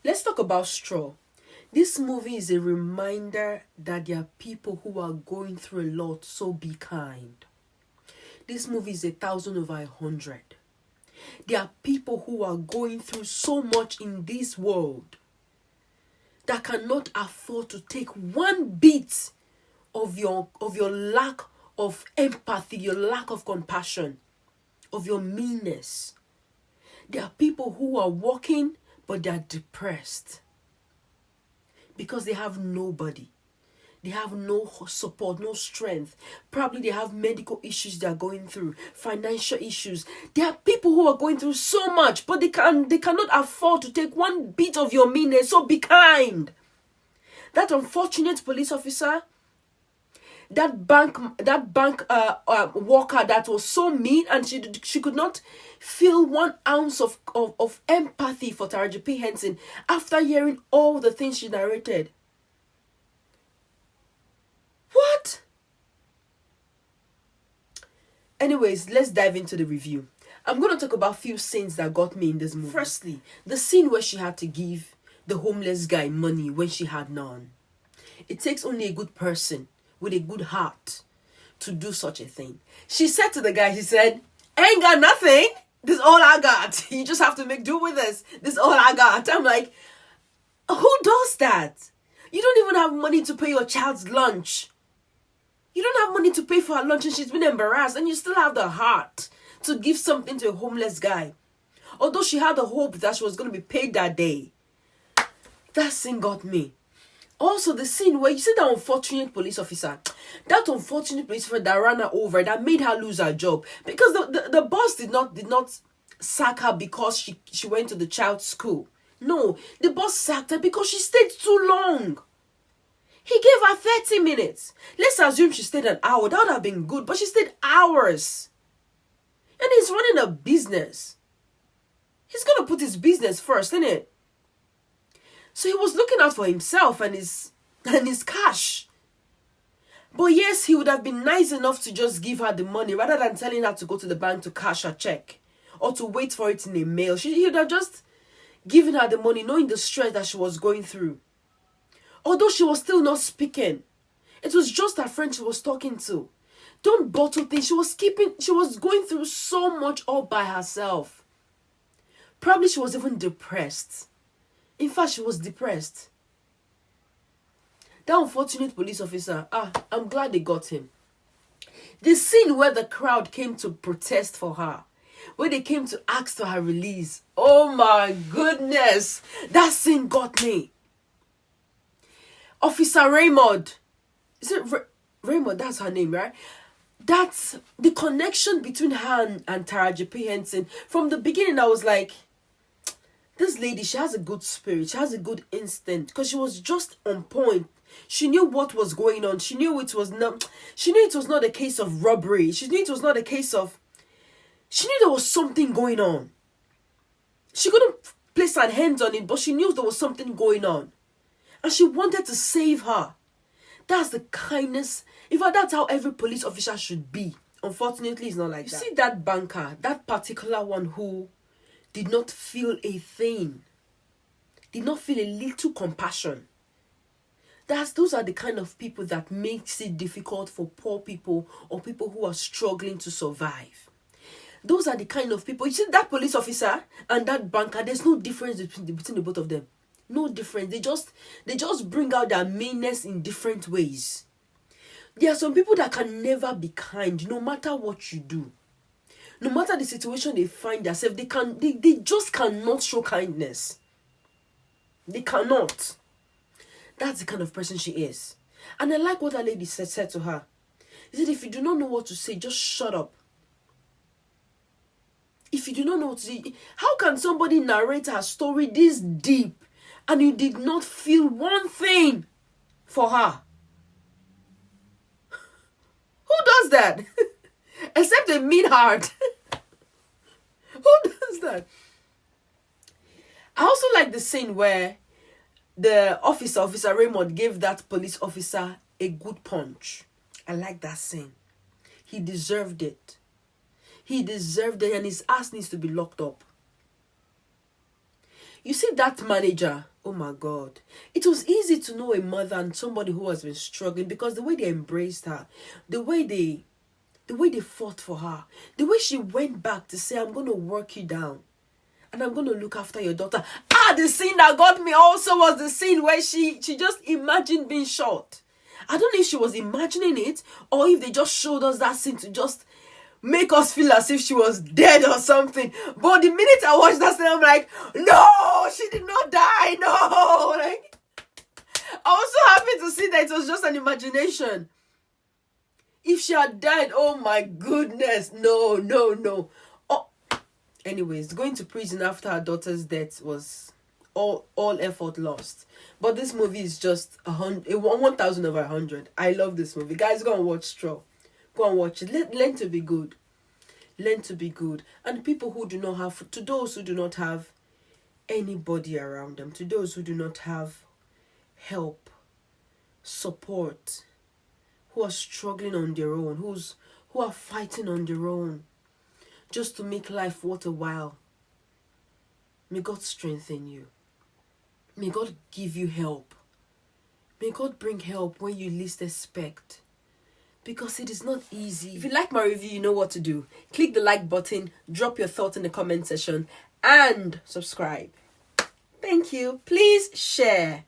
Let's talk about straw. This movie is a reminder that there are people who are going through a lot, so be kind. This movie is 1,000/100. There are people who are going through so much in this world that cannot afford to take one bit of your lack of empathy, your lack of compassion, of your meanness. There are people who are working, but they are depressed because they have nobody. They have no support, no strength. Probably they have medical issues they are going through, financial issues. There are people who are going through so much, but they cannot afford to take one bit of your meanness. So be kind. That unfortunate police officer, that bank worker that was so mean, and she could not feel 1 ounce of empathy for Taraji P. Henson after hearing all the things she narrated. What? Anyways, let's dive into the review. I'm going to talk about a few scenes that got me in this movie. Firstly, the scene where she had to give the homeless guy money when she had none. It takes only a good person with a good heart to do such a thing. She said to the guy, she said, "I ain't got nothing. This is all I got. You just have to make do with this. This is all I got." I'm like, who does that? You don't even have money to pay your child's lunch. You don't have money to pay for her lunch, and she's been embarrassed, and you still have the heart to give something to a homeless guy. Although she had the hope that she was going to be paid that day. That scene got me. Also, the scene where you see that unfortunate police officer, that ran her over, that made her lose her job. Because the boss did not sack her because she went to the child's school. No, the boss sacked her because she stayed too long. He gave her 30 minutes. Let's assume she stayed an hour. That would have been good, but she stayed hours. And he's running a business. He's going to put his business first, isn't it? So he was looking out for himself and his cash. But yes, he would have been nice enough to just give her the money rather than telling her to go to the bank to cash her check or to wait for it in a mail. He would have just given her the money, knowing the stress that she was going through. Although she was still not speaking. It was just her friend she was talking to. Don't bottle things. She was going through so much all by herself. Probably she was even depressed. In fact, she was depressed. That unfortunate police officer, I'm glad they got him. The scene where the crowd came to protest for her, where they came to ask for her release. Oh my goodness. That scene got me. Officer Raymond. Is it Raymond? That's her name, right? That's the connection between her and Taraji P. Henson. From the beginning, I was like, this lady, she has a good spirit. She has a good instinct. Because she was just on point. She knew what was going on. She knew it was not a case of robbery. She knew it was not a case of... She knew there was something going on. She couldn't place her hands on it, but she knew there was something going on. And she wanted to save her. That's the kindness. In fact, that's how every police officer should be. Unfortunately, it's not like that. You see that banker, that particular one who did not feel a thing, did not feel a little compassion. Those are the kind of people that makes it difficult for poor people or people who are struggling to survive. Those are the kind of people. You see that police officer and that banker, there's no difference between the both of them. No difference. They just bring out their meanness in different ways. There are some people that can never be kind, no matter what you do. No matter the situation they find themselves, they just cannot show kindness. They cannot. That's the kind of person she is. And I like what that lady said to her. He said, if you do not know what to say, just shut up. If you do not know what to say, how can somebody narrate her story this deep and you did not feel one thing for her? Who does that? Except a mean heart. Who does that? I also like the scene where the Officer Raymond, gave that police officer a good punch. I like that scene. He deserved it. He deserved it, and his ass needs to be locked up. You see that manager Oh my God. It was easy to know a mother and somebody who has been struggling because the way they embraced her, the way they fought for her, the way she went back to say, I'm going to work you down and I'm going to look after your daughter. The scene that got me also was the scene where she just imagined being shot. I don't know if she was imagining it or if they just showed us that scene to just make us feel as if she was dead or something. But the minute I watched that scene, I'm like, no, she did not die. No. Like, I was so happy to see that it was just an imagination. If she had died, oh my goodness, no. Oh, anyways, going to prison after her daughter's death was all effort lost. But this movie is just 1,000 over 100. I love this movie. Guys, go and watch Straw. Go and watch it. Learn to be good. Learn to be good. And people who do not have, to those who do not have anybody around them, to those who do not have help, support, who are struggling on their own, who are fighting on their own, just to make life worth a while. May God strengthen you. May God give you help. May God bring help when you least expect. Because it is not easy. If you like my review, you know what to do. Click the like button, drop your thoughts in the comment section, and subscribe. Thank you. Please share.